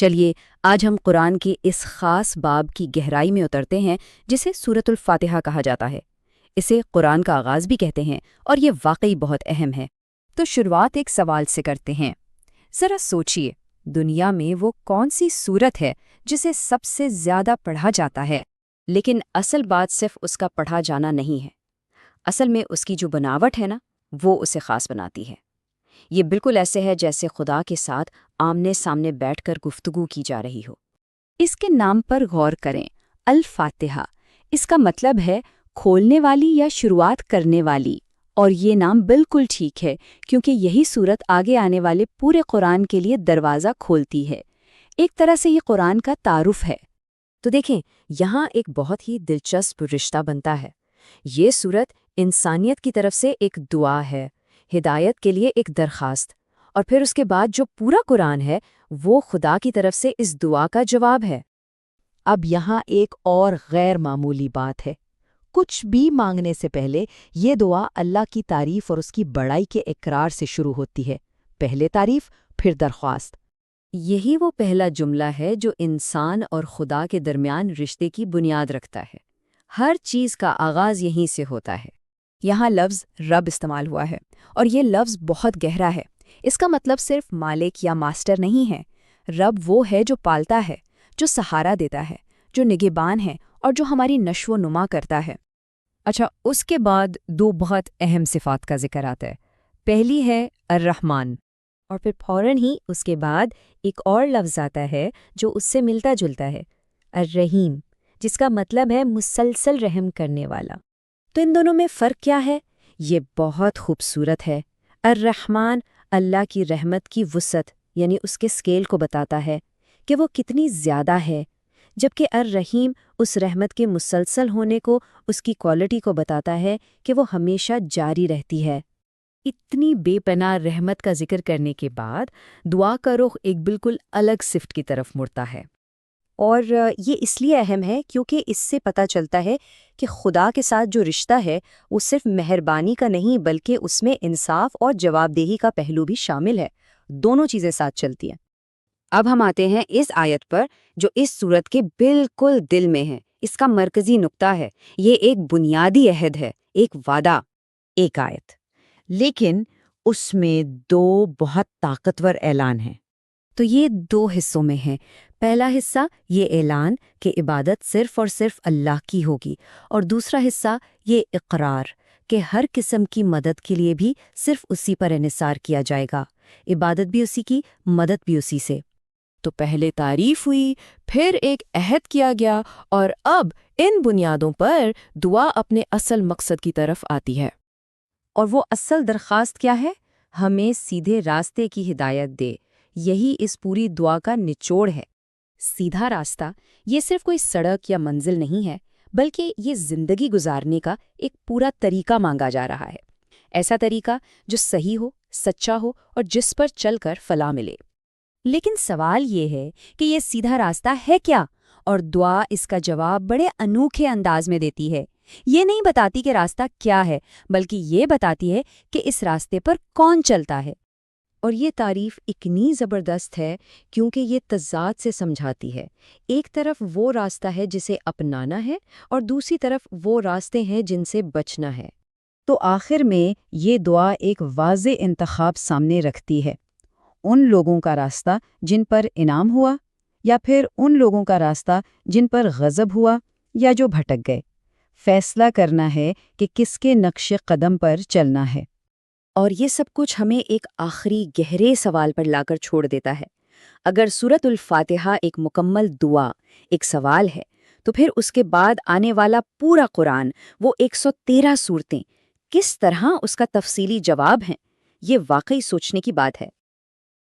چلیے آج ہم قرآن کے اس خاص باب کی گہرائی میں اترتے ہیں جسے سورۃ الفاتحہ کہا جاتا ہے۔ اسے قرآن کا آغاز بھی کہتے ہیں اور یہ واقعی بہت اہم ہے۔ تو شروعات ایک سوال سے کرتے ہیں۔ ذرا سوچئے، دنیا میں وہ کون سی سورت ہے جسے سب سے زیادہ پڑھا جاتا ہے؟ لیکن اصل بات صرف اس کا پڑھا جانا نہیں ہے، اصل میں اس کی جو بناوٹ ہے نا، وہ اسے خاص بناتی ہے۔ یہ بالکل ایسے ہے جیسے خدا کے ساتھ آمنے سامنے بیٹھ کر گفتگو کی جا رہی ہو۔ اس کے نام پر غور کریں، الفاتحہ۔ اس کا مطلب ہے کھولنے والی یا شروعات کرنے والی، اور یہ نام بالکل ٹھیک ہے کیونکہ یہی صورت آگے آنے والے پورے قرآن کے لیے دروازہ کھولتی ہے۔ ایک طرح سے یہ قرآن کا تعارف ہے۔ تو دیکھیں، یہاں ایک بہت ہی دلچسپ رشتہ بنتا ہے۔ یہ صورت انسانیت کی طرف سے ایک دعا ہے، ہدایت کے لیے ایک درخواست، اور پھر اس کے بعد جو پورا قرآن ہے وہ خدا کی طرف سے اس دعا کا جواب ہے۔ اب یہاں ایک اور غیر معمولی بات ہے۔ کچھ بھی مانگنے سے پہلے یہ دعا اللہ کی تعریف اور اس کی بڑائی کے اقرار سے شروع ہوتی ہے۔ پہلے تعریف، پھر درخواست۔ یہی وہ پہلا جملہ ہے جو انسان اور خدا کے درمیان رشتے کی بنیاد رکھتا ہے۔ ہر چیز کا آغاز یہیں سے ہوتا ہے۔ یہاں لفظ رب استعمال ہوا ہے، اور یہ لفظ بہت گہرا ہے۔ اس کا مطلب صرف مالک یا ماسٹر نہیں ہے۔ رب وہ ہے جو پالتا ہے، جو سہارا دیتا ہے، جو نگہبان ہے، اور جو ہماری نشو و نما کرتا ہے۔ اچھا، اس کے بعد دو بہت اہم صفات کا ذکر آتا ہے۔ پہلی ہے الرحمن، اور پھر فوراً ہی اس کے بعد ایک اور لفظ آتا ہے جو اس سے ملتا جلتا ہے، الرحیم، جس کا مطلب ہے مسلسل رحم کرنے والا۔ تو ان دونوں میں فرق کیا ہے؟ یہ بہت خوبصورت ہے۔ الرحمن اللہ کی رحمت کی وسعت، یعنی اس کے اسکیل کو بتاتا ہے کہ وہ کتنی زیادہ ہے، جبکہ الرحیم اس رحمت کے مسلسل ہونے کو، اس کی کوالٹی کو بتاتا ہے کہ وہ ہمیشہ جاری رہتی ہے۔ اتنی بے پناہ رحمت کا ذکر کرنے کے بعد دعا کا رخ ایک بالکل الگ صفت کی طرف مڑتا ہے، اور یہ اس لیے اہم ہے کیونکہ اس سے پتہ چلتا ہے کہ خدا کے ساتھ جو رشتہ ہے وہ صرف مہربانی کا نہیں بلکہ اس میں انصاف اور جواب دہی کا پہلو بھی شامل ہے۔ دونوں چیزیں ساتھ چلتی ہیں۔ اب ہم آتے ہیں اس آیت پر جو اس صورت کے بالکل دل میں ہے۔ اس کا مرکزی نقطہ ہے، یہ ایک بنیادی عہد ہے، ایک وعدہ، ایک آیت۔ لیکن اس میں دو بہت طاقتور اعلان ہیں۔ تو یہ دو حصوں میں ہے۔ پہلا حصہ یہ اعلان کہ عبادت صرف اور صرف اللہ کی ہوگی، اور دوسرا حصہ یہ اقرار کہ ہر قسم کی مدد کے لیے بھی صرف اسی پر انحصار کیا جائے گا، عبادت بھی اسی کی، مدد بھی اسی سے۔ تو پہلے تعریف ہوئی، پھر ایک عہد کیا گیا، اور اب ان بنیادوں پر دعا اپنے اصل مقصد کی طرف آتی ہے۔ اور وہ اصل درخواست کیا ہے؟ ہمیں سیدھے راستے کی ہدایت دے۔ یہی اس پوری دعا کا نچوڑ ہے۔ سیدھا راستہ یہ صرف کوئی سڑک یا منزل نہیں ہے، بلکہ یہ زندگی گزارنے کا ایک پورا طریقہ مانگا جا رہا ہے۔ ایسا طریقہ جو صحیح ہو، سچا ہو، اور جس پر چل کر فلاح ملے۔ لیکن سوال یہ ہے کہ یہ سیدھا راستہ ہے کیا؟ اور دعا اس کا جواب بڑے انوکھے انداز میں دیتی ہے۔ یہ نہیں بتاتی کہ راستہ کیا ہے، بلکہ یہ بتاتی ہے کہ اس راستے پر کون چلتا ہے۔ اور یہ تعریف اتنی زبردست ہے کیونکہ یہ تضاد سے سمجھاتی ہے۔ ایک طرف وہ راستہ ہے جسے اپنانا ہے، اور دوسری طرف وہ راستے ہیں جن سے بچنا ہے۔ تو آخر میں یہ دعا ایک واضح انتخاب سامنے رکھتی ہے، ان لوگوں کا راستہ جن پر انعام ہوا، یا پھر ان لوگوں کا راستہ جن پر غضب ہوا یا جو بھٹک گئے۔ فیصلہ کرنا ہے کہ کس کے نقش قدم پر چلنا ہے۔ اور یہ سب کچھ ہمیں ایک آخری گہرے سوال پر لا کر چھوڑ دیتا ہے۔ اگر سورۃ الفاتحہ ایک مکمل دعا، ایک سوال ہے، تو پھر اس کے بعد آنے والا پورا قرآن، وہ 113 صورتیں، کس طرح اس کا تفصیلی جواب ہیں؟ یہ واقعی سوچنے کی بات ہے۔